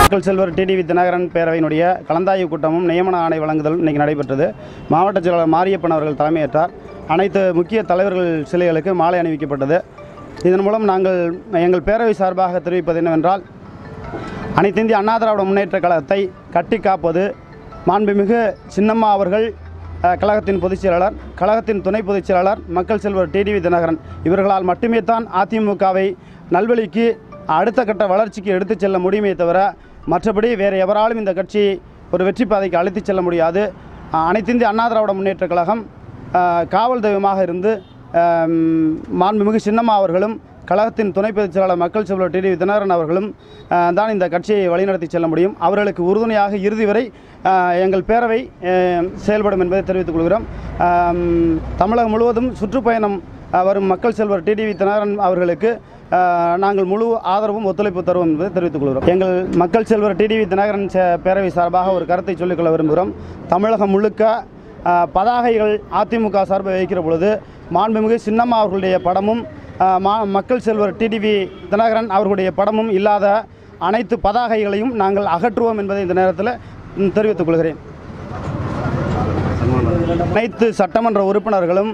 மக்கள் செல்வர் டிடிவி தினகரன் பேரவையினுடைய கலந்தாய்வு கூட்டமும் நியமன ஆணை வழங்குதல் இன்றைக்கி நடைபெற்றது. மாவட்ட செயலாளர் மாரியப்பன் அவர்கள் தலைமையேற்றார். அனைத்து முக்கிய தலைவர்கள் சிலைகளுக்கு மாலை அணிவிக்கப்பட்டது. இதன் மூலம் நாங்கள் எங்கள் பேரவை சார்பாக தெரிவிப்பது என்னவென்றால், அனைத்து இந்திய அண்ணா திராவிட முன்னேற்ற கழகத்தை கட்டி காப்பது மாண்புமிகு சின்னம்மா அவர்கள், கழகத்தின் பொதுச் செயலாளர், கழகத்தின் துணை பொதுச் செயலாளர் மக்கள் செல்வர் டிடிவி தினகரன் இவர்களால் மட்டுமே தான் அதிமுகவை நல்வழிக்கு அடுத்த கட்ட வளர்ச்சிக்கு எடுத்துச் செல்ல முடியுமே தவிர மற்றபடி வேறு எவராலும் இந்த கட்சியை ஒரு வெற்றி பாதைக்கு அழைத்துச் செல்ல முடியாது. அனைத்து இந்திய அண்ணா திராவிட முன்னேற்ற கழகம் காவல் தெய்வமாக இருந்து மாண்புமிகு சின்னம்மா அவர்களும் கழகத்தின் துணை பொதுச் செயலாளர் மக்கள் செல்வர் டிடிவி தினகரன் அவர்களும் தான் இந்த கட்சியை வழிநடத்தி செல்ல முடியும். அவர்களுக்கு உறுதுணையாக இறுதி வரை எங்கள் பேரவை செயல்படும் என்பதை தெரிவித்துக் கொள்கிறோம். தமிழகம் முழுவதும் சுற்றுப்பயணம் வரும் மக்கள் செல்வர் டிடிவி தினகரன் அவர்களுக்கு நாங்கள் முழு ஆதரவும் ஒத்துழைப்பு தருவோம் என்பதை தெரிவித்துக் கொள்கிறோம். எங்கள் மக்கள் செல்வர் டிடிவி தினகரன் பேரவை சார்பாக ஒரு கருத்தை சொல்லிக்கொள்ள விரும்புகிறோம். தமிழகம் முழுக்க பதாகைகள் அதிமுக சார்பில் வைக்கிற பொழுது மாண்புமிகு சின்னம்மா அவர்களுடைய படமும் மக்கள் செல்வர் டிடிவி தினகரன் அவர்களுடைய படமும் இல்லாத அனைத்து பதாகைகளையும் நாங்கள் அகற்றுவோம் என்பதை இந்த நேரத்தில் தெரிவித்துக் கொள்கிறேன். அனைத்து சட்டமன்ற உறுப்பினர்களும்,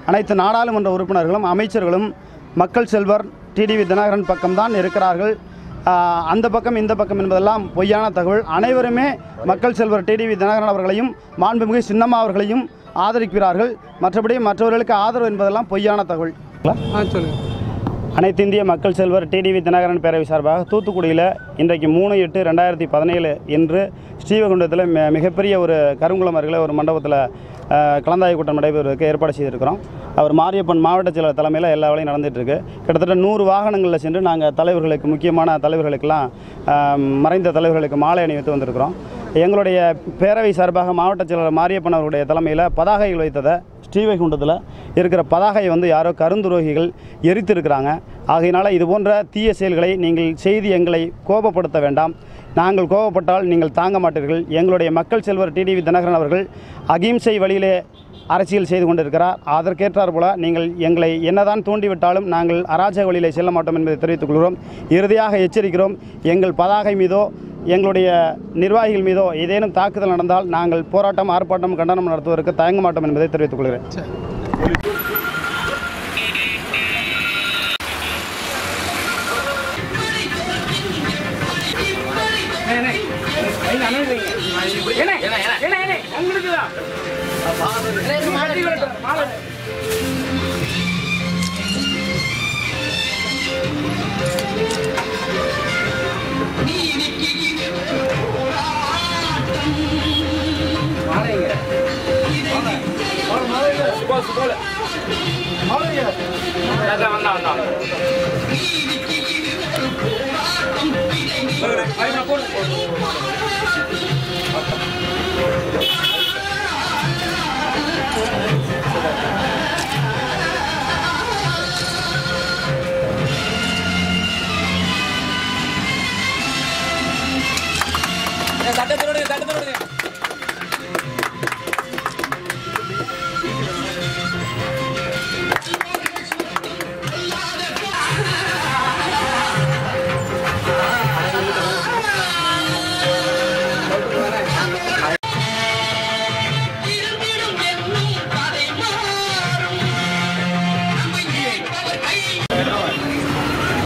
அனைத்து நாடாளுமன்ற உறுப்பினர்களும், அமைச்சர்களும் மக்கள் செல்வர் டிடிவி தினகரன் பக்கம்தான் இருக்கிறார்கள். அந்த பக்கம் இந்த பக்கம் என்பதெல்லாம் பொய்யான தகவல். அனைவருமே மக்கள் செல்வர் டிடிவி தினகரன் அவர்களையும் மாண்புமிகு சின்னம்மா அவர்களையும் ஆதரிக்கிறார்கள். மற்றபடி மற்றவர்களுக்கு ஆதரவு என்பதெல்லாம் பொய்யான தகவல். அனைத்து இந்திய மக்கள் செல்வர் டிடிவி தினகரன் பேரவை சார்பாக தூத்துக்குடியில் இன்றைக்கு 3/8/2017 இன்று ஸ்ரீவைகுண்டத்தில் மிகப்பெரிய ஒரு கருங்குளம் அருகில் ஒரு மண்டபத்தில் கலந்தாய்வு கூட்டம் நடைபெறுவதற்கு ஏற்பாடு செய்திருக்கிறோம். அவர் மாரியப்பன் மாவட்ட செயலர் தலைமையில் எல்லா வேலையும் நடந்துகிட்ருக்கு. கிட்டத்தட்ட 100 வாகனங்களில் சென்று நாங்கள் தலைவர்களுக்கு, முக்கியமான தலைவர்களுக்கெல்லாம், மறைந்த தலைவர்களுக்கு மாலை அணிவித்து வந்திருக்கிறோம். எங்களுடைய பேரவை சார்பாக மாவட்ட செயலர் மாரியப்பன் அவருடைய தலைமையில் பதாகைகள் வைத்ததை ஸ்ரீவைகுண்டத்தில் இருக்கிற பதாகையை யாரோ கருந்துரோகிகள் எரித்திருக்கிறாங்க. ஆகையினால் இது போன்ற தீய செயல்களை நீங்கள் செய்து எங்களை கோபப்படுத்த வேண்டாம். நாங்கள் கோபப்பட்டால் நீங்கள் தாங்க மாட்டீர்கள். எங்களுடைய மக்கள் செல்வர் டிடிவி தினகரன் அவர்கள் அகிம்சை வழியிலே அரசியல் செய்து கொண்டிருக்கிறார். அதற்கேற்றார் போல நீங்கள் எங்களை என்னதான் தூண்டிவிட்டாலும் நாங்கள் அராஜக வழியிலே செல்ல மாட்டோம் என்பதை தெரிவித்துக் கொள்கிறோம். இறுதியாக எச்சரிக்கிறோம், எங்கள் பதாகை மீதோ எங்களுடைய நிர்வாகிகள் மீதோ ஏதேனும் தாக்குதல் நடந்தால் நாங்கள் போராட்டம், ஆர்ப்பாட்டம், கண்டனம் நடத்துவதற்கு தயங்க மாட்டோம் என்பதை தெரிவித்துக் கொள்கிறேன். வந்தா